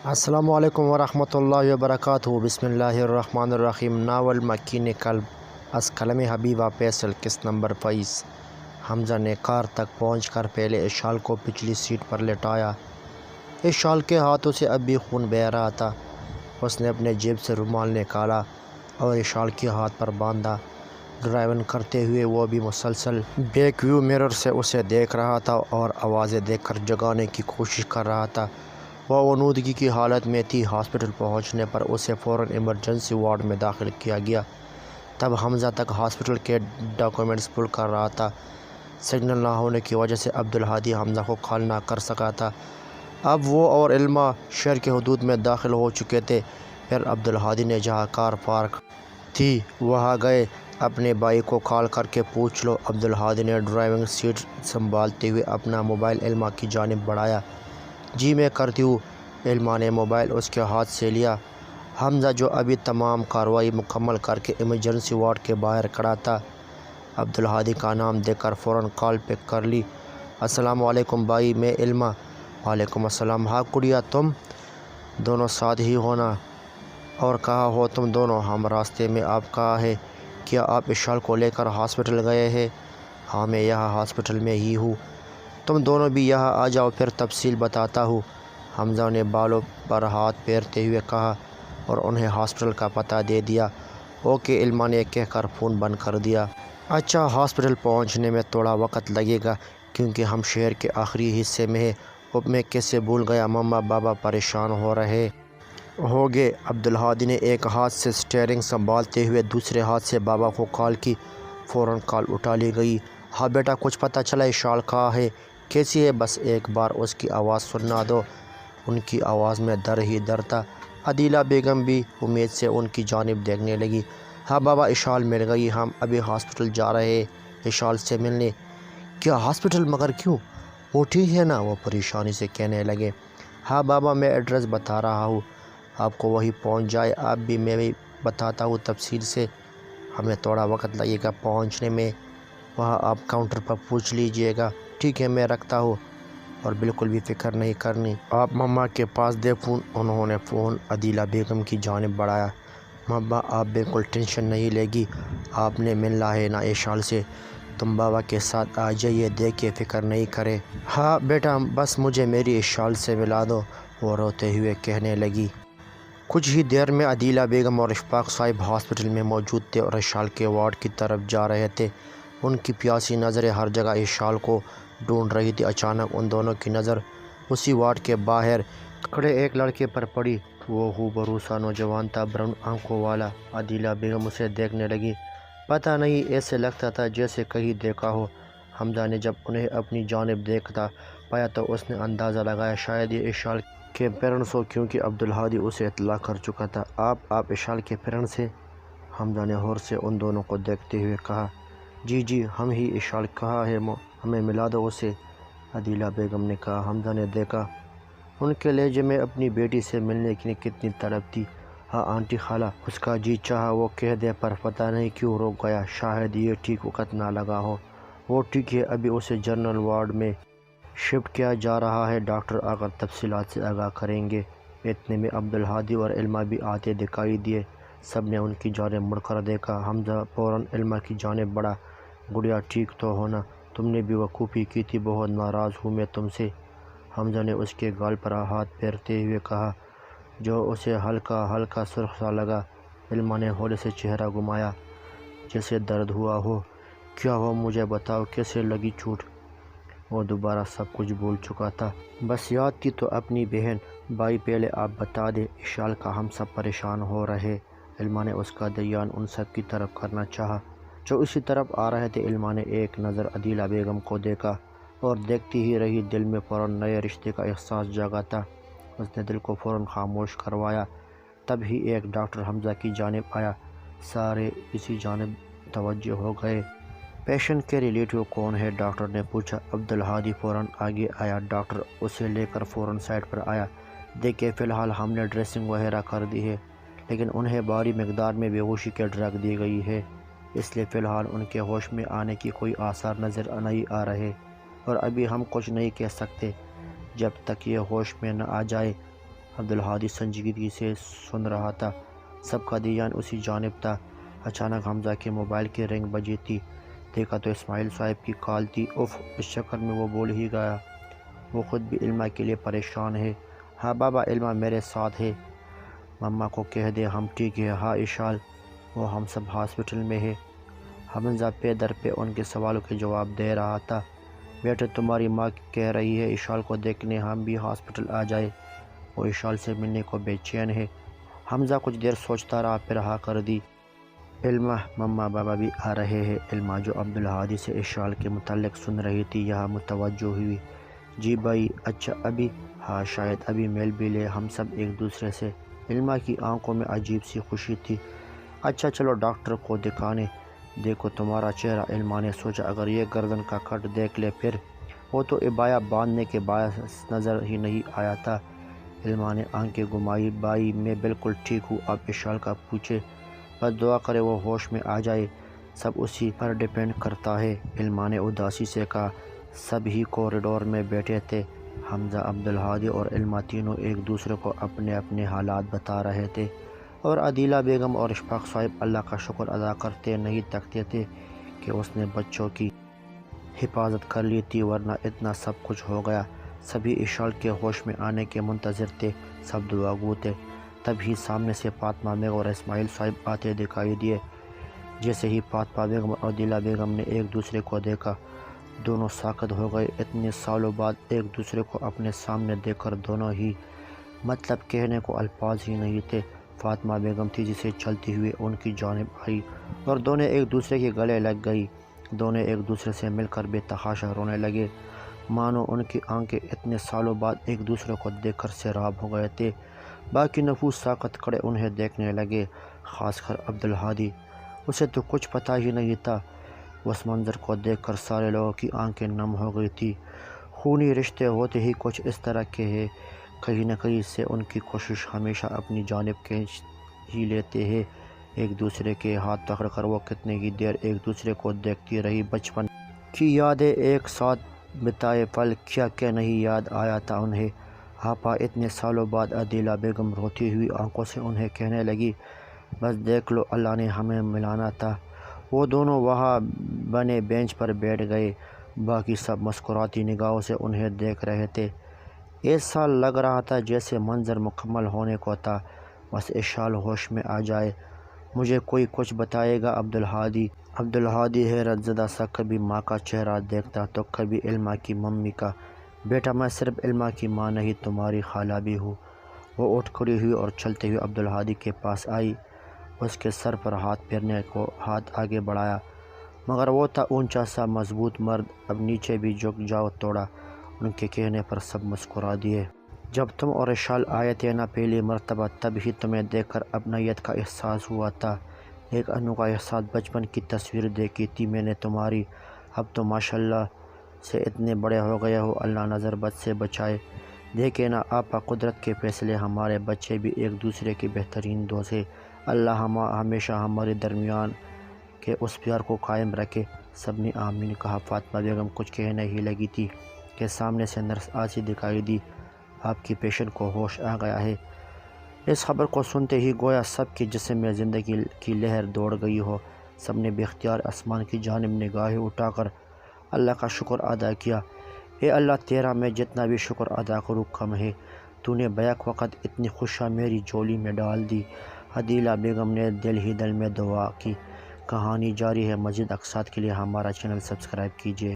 السلام علیکم ورحمۃ اللہ وبرکاتہ۔ بسم اللہ الرحمن الرحیم۔ ناول مکین قلب از قلم حبیبہ فیصل، قسط نمبر 22۔ حمزہ نے کار تک پہنچ کر پہلے اس شال کو پچھلی سیٹ پر لٹایا۔ اس شال کے ہاتھوں سے اب بھی خون بہہ رہا تھا۔ اس نے اپنے جیب سے رومال نکالا اور اس شال کے ہاتھ پر باندھا۔ ڈرائیونگ کرتے ہوئے وہ بھی مسلسل بیک ویو مرر سے اسے دیکھ رہا تھا اور آوازیں دیکھ کر جگانے کی کوشش کر رہا تھا۔ وہ غنودگی کی حالت میں تھی۔ ہاسپٹل پہنچنے پر اسے فوراً ایمرجنسی وارڈ میں داخل کیا گیا۔ تب حمزہ تک ہاسپٹل کے ڈاکومنٹس پل کر رہا تھا۔ سگنل نہ ہونے کی وجہ سے عبدالہادی حمزہ کو کال نہ کر سکا تھا۔ اب وہ اور علمہ شہر کے حدود میں داخل ہو چکے تھے۔ پھر عبدالہادی نے جہاں کار پارک تھی وہاں گئے۔ اپنے بھائی کو کال کر کے پوچھ لو۔ عبدالہادی نے ڈرائیونگ سیٹ سنبھالتے ہوئے اپنا موبائل علمہ کی جانب بڑھایا۔ جی میں کرتی ہوں۔ علمہ نے موبائل اس کے ہاتھ سے لیا۔ حمزہ جو ابھی تمام کارروائی مکمل کر کے ایمرجنسی وارڈ کے باہر کھڑا تھا، عبدالہادی کا نام دیکھ کر فوراً کال پک کر لی۔ السلام علیکم بھائی، میں علمہ۔ وعلیکم السلام۔ ہاں گڑیا، تم دونوں ساتھ ہی ہونا؟ اور کہاں ہو تم دونوں؟ ہم راستے میں۔ آپ کہاں ہے؟ کیا آپ اس شال کو لے کر ہاسپٹل گئے ہیں؟ ہاں میں یہاں ہاسپٹل میں ہی ہوں۔ تم دونوں بھی یہاں آ جاؤ، پھر تفصیل بتاتا ہوں۔ حمزہ نے بالوں پر ہاتھ پھیرتے ہوئے کہا اور انہیں ہاسپٹل کا پتہ دے دیا۔ اوکے، علمہ نے کہہ کر فون بند کر دیا۔ اچھا، ہاسپٹل پہنچنے میں تھوڑا وقت لگے گا کیونکہ ہم شہر کے آخری حصے میں ہیں۔ اب میں کیسے بھول گیا، مما بابا پریشان ہو رہے ہوگے۔ عبدالہادی نے ایک ہاتھ سے اسٹیئرنگ سنبھالتے ہوئے دوسرے ہاتھ سے بابا کو کال کی۔ فوراً کال اٹھا لی گئی۔ ہاں بیٹا، کچھ پتہ چلا؟ یہ شال کہاں ہے؟ کیسی ہے؟ بس ایک بار اس کی آواز سننا دو۔ ان کی آواز میں ڈر ہی ڈر تھا۔ عدیلہ بیگم بھی امید سے ان کی جانب دیکھنے لگی۔ ہاں بابا، یہ شال مل گئی، ہم ابھی ہاسپٹل جا رہے ہیں یہ شال سے ملنے۔ کیا ہاسپٹل؟ مگر کیوں؟ وہ ٹھیک ہے نا؟ وہ پریشانی سے کہنے لگے۔ ہاں بابا، میں ایڈریس بتا رہا ہوں، آپ کو وہیں پہنچ جائے۔ آپ بھی، میں بھی بتاتا ہوں تفصیل سے۔ ہمیں تھوڑا وقت لگے گا پہنچنے میں، وہاں آپ کاؤنٹر پر پوچھ لیجئے گا۔ ٹھیک ہے، میں رکھتا ہوں، اور بالکل بھی فکر نہیں کرنی۔ آپ مما کے پاس دے فون۔ انہوں نے فون عدیلہ بیگم کی جانب بڑھایا۔ مما آپ بالکل ٹینشن نہیں لے گی، آپ نے ملنا ہے نا اس شال سے؟ تم بابا کے ساتھ آ جائیے، دیکھیے، فکر نہیں کرے۔ ہاں بیٹا، بس مجھے میری اس شال سے ملا دو، وہ روتے ہوئے کہنے لگی۔ کچھ ہی دیر میں عدیلہ بیگم اور اشفاق صاحب ہاسپٹل میں موجود تھے اور اس شال کے وارڈ کی طرف جا رہے تھے۔ ان کی پیاسی نظریں ہر جگہ اس شال کو ڈھونڈ رہی تھی۔ اچانک ان دونوں کی نظر اسی وارڈ کے باہر کھڑے ایک لڑکے پر پڑی۔ وہ ہو سا نوجوان تھا، براؤن آنکھوں والا۔ عدیلہ بیگم اسے دیکھنے لگی۔ پتہ نہیں، ایسے لگتا تھا جیسے کہیں دیکھا ہو۔ حمزہ نے جب انہیں اپنی جانب دیکھتا پایا تو اس نے اندازہ لگایا شاید یہ اس شال کے پیرنٹس ہو، کیونکہ عبدالہادی اسے اطلاع کر چکا تھا۔ آپ اس شال کے پیرنٹس ہیں؟ حمزہ نے غور سے ان دونوں کو دیکھتے ہوئے کہا۔ جی جی، ہم ہی۔ اس شال کہاں ہے؟ ہمیں ملا دو اسے، عدیلہ بیگم نے کہا۔ حمزہ نے دیکھا ان کے لہجے میں اپنی بیٹی سے ملنے کی کتنی طلب تھی۔ ہاں آنٹی خالہ، اس کا جی چاہا وہ کہہ دے، پر پتہ نہیں کیوں رک گیا، شاید یہ ٹھیک وقت نہ لگا ہو۔ وہ ٹھیک ہے، ابھی اسے جنرل وارڈ میں شفٹ کیا جا رہا ہے، ڈاکٹر آ کر تفصیلات سے آگاہ کریں گے۔ اتنے میں عبدالہادی اور علمہ بھی آتے دکھائی دیے۔ سب نے ان کی جانب مڑ کر دیکھا۔ حمزہ فوراً علمہ کی جانب بڑھا۔ گڑیا ٹھیک تو ہو نا؟ تم نے بھی وقوفی کی تھی، بہت ناراض ہوں میں تم سے، حمزہ نے اس کے گال پر ہاتھ پھیرتے ہوئے کہا، جو اسے ہلکا ہلکا سرخ سا لگا۔ علمہ نے ہولے سے چہرہ گھمایا جیسے درد ہوا ہو۔ کیا ہوا مجھے بتاؤ، کیسے لگی چوٹ؟ وہ دوبارہ سب کچھ بھول چکا تھا، بس یاد تھی تو اپنی بہن۔ بھائی پہلے آپ بتا دیں، اس شال کا ہم سب پریشان ہو رہے۔ علمہ نے اس کا دھیان ان سب کی طرف کرنا چاہا جو اسی طرف آ رہے تھے۔ علمہ نے ایک نظر عدیلہ بیگم کو دیکھا اور دیکھتی ہی رہی۔ دل میں فوراً نئے رشتے کا احساس جاگا تھا۔ اس نے دل کو فوراً خاموش کروایا۔ تب ہی ایک ڈاکٹر حمزہ کی جانب آیا۔ سارے اسی جانب توجہ ہو گئے۔ پیشنٹ کے ریلیٹیو کون ہے؟ ڈاکٹر نے پوچھا۔ عبدالہادی فوراً آگے آیا۔ ڈاکٹر اسے لے کر فوراً سائڈ پر آیا۔ دیکھیے، فی الحال ہم نے ڈریسنگ وغیرہ کر دی ہے، لیکن انہیں بھاری مقدار میں بے ہوشی کے ڈرگ دی گئی ہے، اس لیے فی الحال ان کے ہوش میں آنے کی کوئی آثار نظر نہیں آ رہے، اور ابھی ہم کچھ نہیں کہہ سکتے۔ جب تک یہ ہوش میں نہ آ جائے عبدالہادی سنجیدگی سے سن رہا تھا، سب کا دھیان اسی جانب تھا۔ اچانک حمزہ کے موبائل کی رنگ بجی تھی، دیکھا تو اسماعیل صاحب کی کال تھی۔ اف، اس چکر میں وہ بول ہی گیا، وہ خود بھی علمہ کے لیے پریشان ہے۔ ہاں بابا، علمہ میرے ساتھ ہے، مما کو کہہ دے ہم ٹھیک ہے۔ ہاں اشال، وہ ہم سب ہاسپٹل میں ہے۔ حمزہ پے در پہ ان کے سوالوں کے جواب دے رہا تھا۔ بیٹے، تمہاری ماں کہہ رہی ہے اشال کو دیکھنے ہم بھی ہاسپٹل آ جائے، وہ اشال سے ملنے کو بے چین ہے۔ حمزہ کچھ دیر سوچتا رہا، پھر ہاں کر دی۔ علمہ، مما بابا بھی آ رہے ہیں۔ علمہ جو عبدالہادی سے اشال کے متعلق سن رہی تھی، یہاں متوجہ ہوئی۔ جی بھائی، اچھا ابھی؟ ہاں شاید ابھی مل بھی لے ہم سب ایک دوسرے سے۔ علمہ کی آنکھوں میں عجیب سی خوشی تھی۔ اچھا چلو ڈاکٹر کو دکھانے، دیکھو تمہارا چہرہ۔ علمہ نے سوچا اگر یہ گردن کا کٹ دیکھ لے پھر؟ وہ تو عبایا باندھنے کے باعث نظر ہی نہیں آیا تھا۔ علمہ نے آنکھیں گھمائی۔ بھائی میں بالکل ٹھیک ہوں، اب اشال کا پوچھے، بس دعا کرے وہ ہوش میں آ جائے، سب اسی پر ڈیپینڈ کرتا ہے۔ علمہ نے اداسی سے کہا۔ سب ہی کوریڈور میں بیٹھے تھے، حمزہ، عبدالہادی اور علمہ تینوں ایک دوسرے کو اپنے اپنے حالات بتا رہے تھے، اور عدیلہ بیگم اور اشفاق صاحب اللہ کا شکر ادا کرتے نہیں تھکتے تھے کہ اس نے بچوں کی حفاظت کر لی تھی، ورنہ اتنا سب کچھ ہو گیا۔ سبھی اشال کے ہوش میں آنے کے منتظر تھے، سب دعا گو تھے۔ تب ہی سامنے سے فاطمہ بیگم اور اسماعیل صاحب آتے دکھائی دیے۔ جیسے ہی فاطمہ بیگم اور عدیلہ بیگم نے ایک دوسرے کو دیکھا، دونوں ساکت ہو گئے۔ اتنے سالوں بعد ایک دوسرے کو اپنے سامنے دیکھ کر دونوں ہی مطلب کہنے کو الفاظ ہی نہیں تھے۔ فاطمہ بیگم تیزی سے چلتی ہوئی ان کی جانب آئی اور دونوں ایک دوسرے کے گلے لگ گئی۔ دونوں ایک دوسرے سے مل کر بے تحاشا رونے لگے، مانو ان کی آنکھیں اتنے سالوں بعد ایک دوسرے کو دیکھ کر سیراب ہو گئے تھے۔ باقی نفوس ساکت کھڑے انہیں دیکھنے لگے، خاص کر عبدالہادی۔ اسے تو کچھ پتہ ہی نہیں تھا، اس منظر کو دیکھ کر سارے لوگوں کی آنکھیں نم ہو گئی تھی۔ خونی رشتے ہوتے ہی کچھ اس طرح کے ہیں، کہیں نہ کہیں سے ان کی کوشش ہمیشہ اپنی جانب کھینچ ہی لیتے ہیں۔ ایک دوسرے کے ہاتھ پکڑ کر وہ کتنی ہی دیر ایک دوسرے کو دیکھتی رہی۔ بچپن کی یادیں، ایک ساتھ بتائے پل، کیا کیا نہیں یاد آیا تھا انہیں۔ آپا، اتنے سالوں بعد عدیلہ بیگم روتی ہوئی آنکھوں سے انہیں کہنے لگی، بس دیکھ لو، اللہ نے ہمیں ملانا تھا۔ وہ دونوں وہاں بنے بینچ پر بیٹھ گئے، باقی سب مسکراتی نگاہوں سے انہیں دیکھ رہے تھے۔ ایسا لگ رہا تھا جیسے منظر مکمل ہونے کو تھا، بس اشال ہوش میں آ جائے۔ مجھے کوئی کچھ بتائے گا؟ عبدالہادی حیرت زدہ سا کبھی ماں کا چہرہ دیکھتا تو کبھی علمہ کی ممی کا۔ بیٹا، میں صرف علمہ کی ماں نہیں، تمہاری خالہ بھی ہوں۔ وہ اٹھ کھڑی ہوئی اور چلتے ہوئے عبدالہادی کے پاس آئی، اس کے سر پر ہاتھ پھیرنے کو ہاتھ آگے بڑھایا، مگر وہ تھا اونچا سا مضبوط مرد، اب نیچے بھی جھک جاؤ تھوڑا۔ ان کے کہنے پر سب مسکرا دیے۔ جب تم اور اشال آئے تھے نا پہلی مرتبہ، تب ہی تمہیں دیکھ کر اپنائیت کا احساس ہوا تھا، ایک انوکھا احساس۔ بچپن کی تصویر دیکھی تھی میں نے تمہاری، اب تو ماشاءاللہ سے اتنے بڑے ہو گئے ہو، اللہ نظر بد سے بچائے۔ دیکھے نا آپا، قدرت کے فیصلے، ہمارے بچے بھی ایک دوسرے کے بہترین دوست ہیں، اللہ ہمیشہ ہمارے درمیان کے اس پیار کو قائم رکھے۔ سب نے آمین کہا۔ فاطمہ بیگم کچھ کہنے ہی لگی تھی کہ سامنے سے نرس آسی دکھائی دی۔ آپ کی پیشنٹ کو ہوش آ گیا ہے۔ اس خبر کو سنتے ہی گویا سب کے جسم میں زندگی کی لہر دوڑ گئی ہو۔ سب نے بے اختیار آسمان کی جانب نگاہیں اٹھا کر اللہ کا شکر ادا کیا۔ اے اللہ، تیرا میں جتنا بھی شکر ادا کروں کم ہے، تو نے بیک وقت اتنی خوشیاں میری جولی میں ڈال دی۔ عدیلہ بیگم نے دل ہی دل میں دعا کی۔ کہانی جاری ہے۔ مزید اقساط کے لیے ہمارا چینل سبسکرائب کیجیے۔